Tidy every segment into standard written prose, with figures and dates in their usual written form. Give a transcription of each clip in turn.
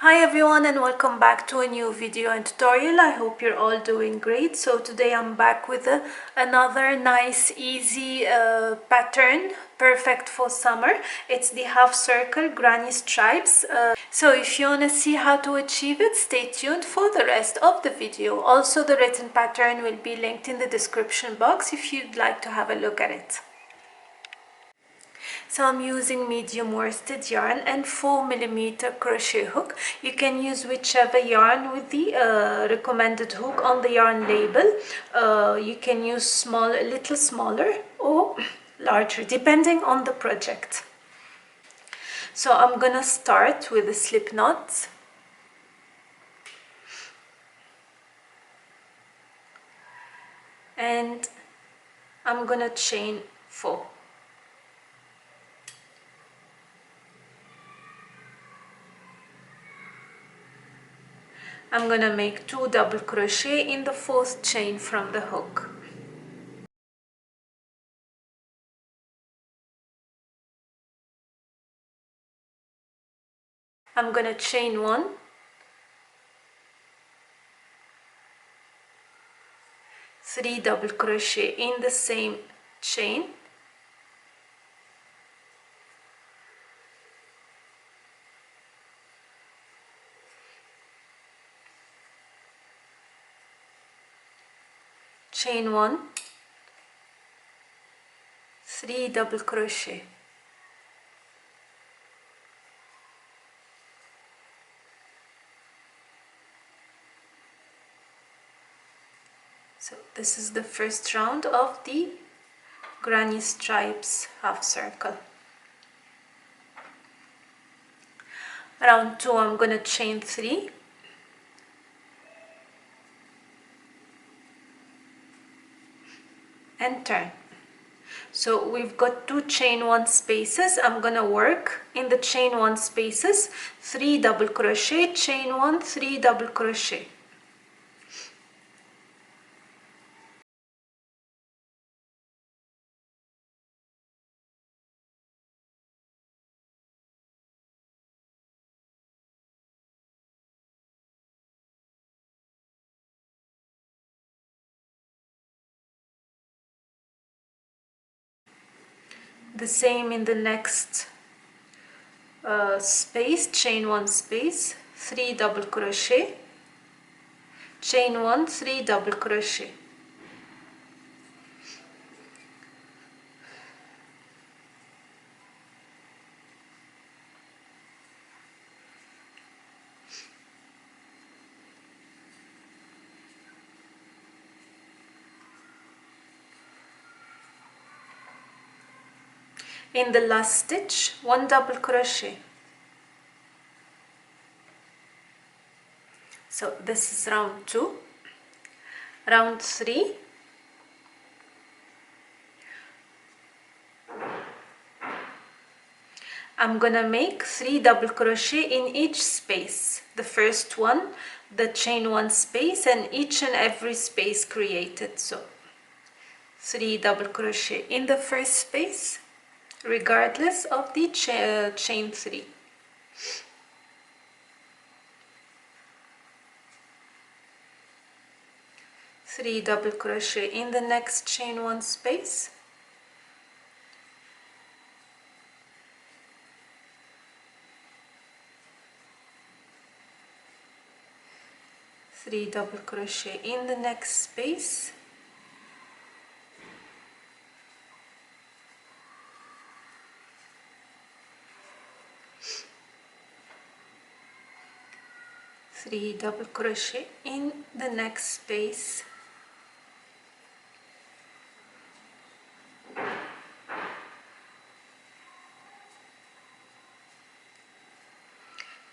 Hi everyone and welcome back to a new video and tutorial. I hope you're all doing great. So today I'm back with another nice easy pattern perfect for summer. It's the half circle granny stripes. So if you want to see how to achieve it, stay tuned for the rest of the video. Also the written pattern will be linked in the description box if you'd like to have a look at it. So I'm using medium worsted yarn and 4mm crochet hook. You can use whichever yarn with the recommended hook on the yarn label. You can use a little smaller or larger depending on the project. So I'm gonna start with the slip knots. And I'm gonna chain 4. I'm gonna make 2 double crochet in the 4th chain from the hook. I'm gonna chain 1, 3 double crochet in the same chain, chain 1, 3 double crochet, so this is the first round of the granny stripes half circle. Round 2 I'm gonna chain 3, and turn. So we've got 2 chain 1 spaces. I'm gonna work in the chain 1 spaces, 3 double crochet, chain 1, 3 double crochet. The same in the next space, chain 1 space, 3 double crochet, chain 1, 3 double crochet. In the last stitch, 1 double crochet. So this is round 2. Round 3, I'm gonna make 3 double crochet in each space. The first one, the chain 1 space, and each and every space created. So 3 double crochet in the first space, regardless of the chain 3. Three double crochet in the next chain 1 space, three double crochet in the next space, three double crochet in the next space,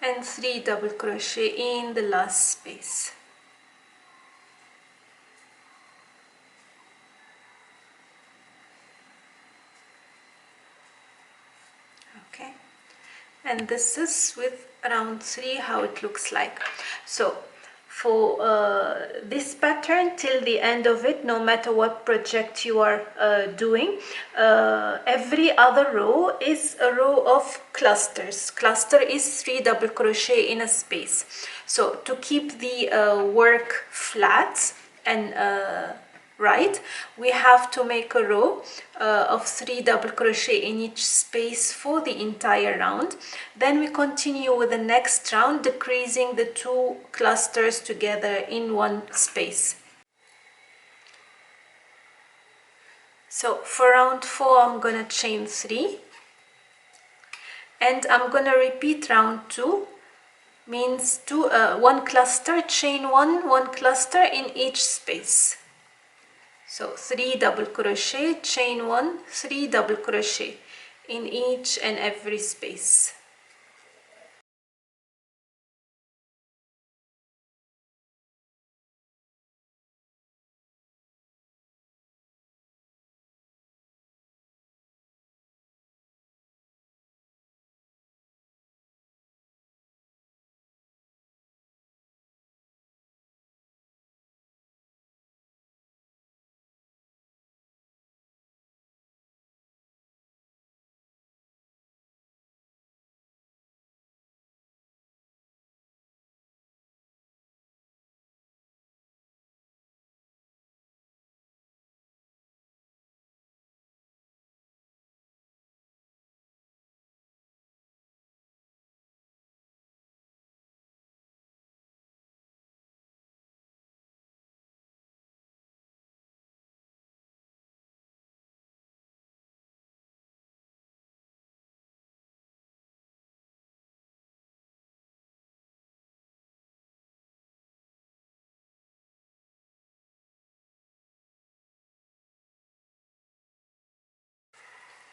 and 3 double crochet in the last space. Okay, and this is with round 3 how it looks like. So for this pattern till the end of it, no matter what project you are doing. Every other row is a row of clusters. Cluster is 3 double crochet in a space. So to keep the work flat and right, we have to make a row of 3 double crochet in each space for the entire round. Then we continue with the next round, decreasing the 2 clusters together in one space. So for round 4 I'm gonna chain 3 and I'm gonna repeat round 2, means 1 cluster, chain 1 cluster in each space. So 3 double crochet, chain 1, 3 double crochet in each and every space.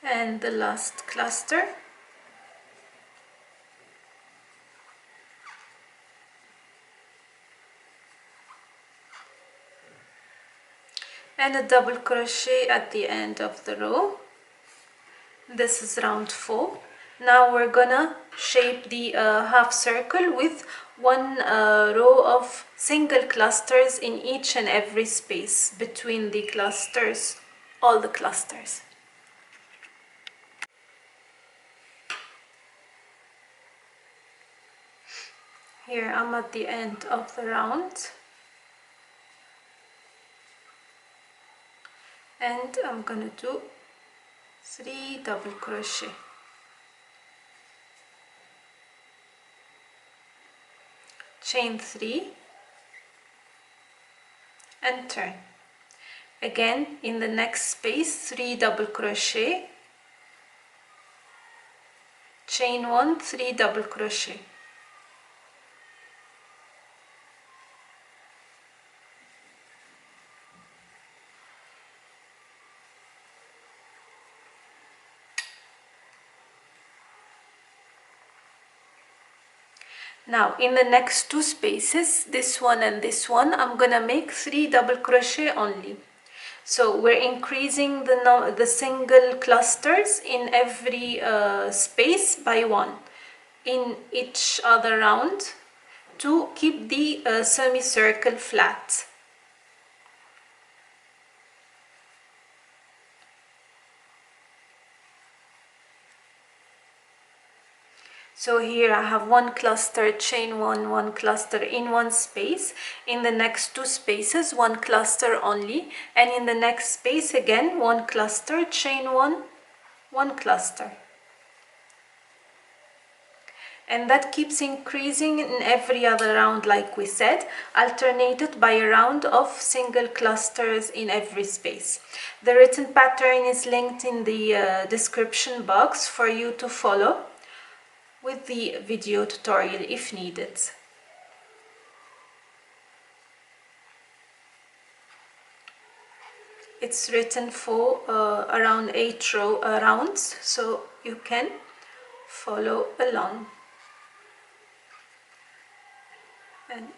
And the last cluster. And a double crochet at the end of the row. This is round 4. Now we're gonna shape the half circle with 1 row of single clusters in each and every space between the clusters, all the clusters. Here I'm at the end of the round and I'm gonna do 3 double crochet, chain 3 and turn. Again in the next space 3 double crochet, chain 1, 3 double crochet. Now in the next 2 spaces, this one and this one, I'm gonna make 3 double crochet only. So we're increasing the single clusters in every space by 1 in each other round to keep the semicircle flat. So here I have 1 cluster, chain 1 cluster in one space. In the next 2 spaces 1 cluster only, and in the next space again 1 cluster, chain 1 cluster. And that keeps increasing in every other round, like we said, alternated by a round of single clusters in every space. The written pattern is linked in the description box for you to follow with the video tutorial if needed. It's written for around 8 rounds, so you can follow along. And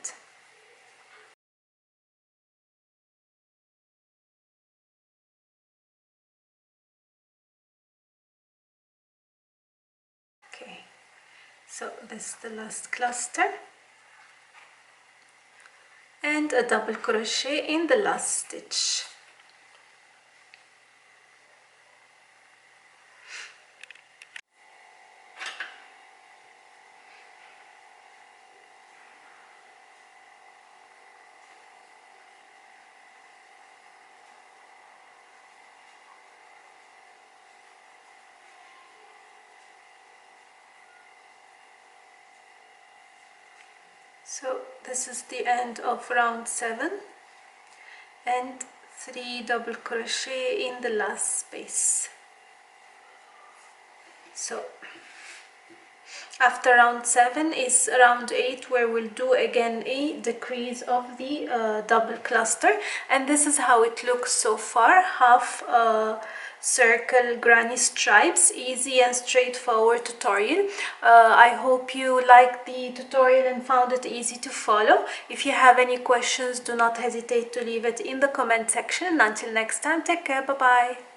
okay, so this is the last cluster. and a double crochet in the last stitch. So this is the end of round 7 and 3 double crochet in the last space. So after round 7 is round 8, where we'll do again a decrease of the double cluster, and this is how it looks so far. Half circle granny stripes, easy and straightforward tutorial. I hope you liked the tutorial and found it easy to follow. If you have any questions, do not hesitate to leave it in the comment section. Until next time, take care, bye bye.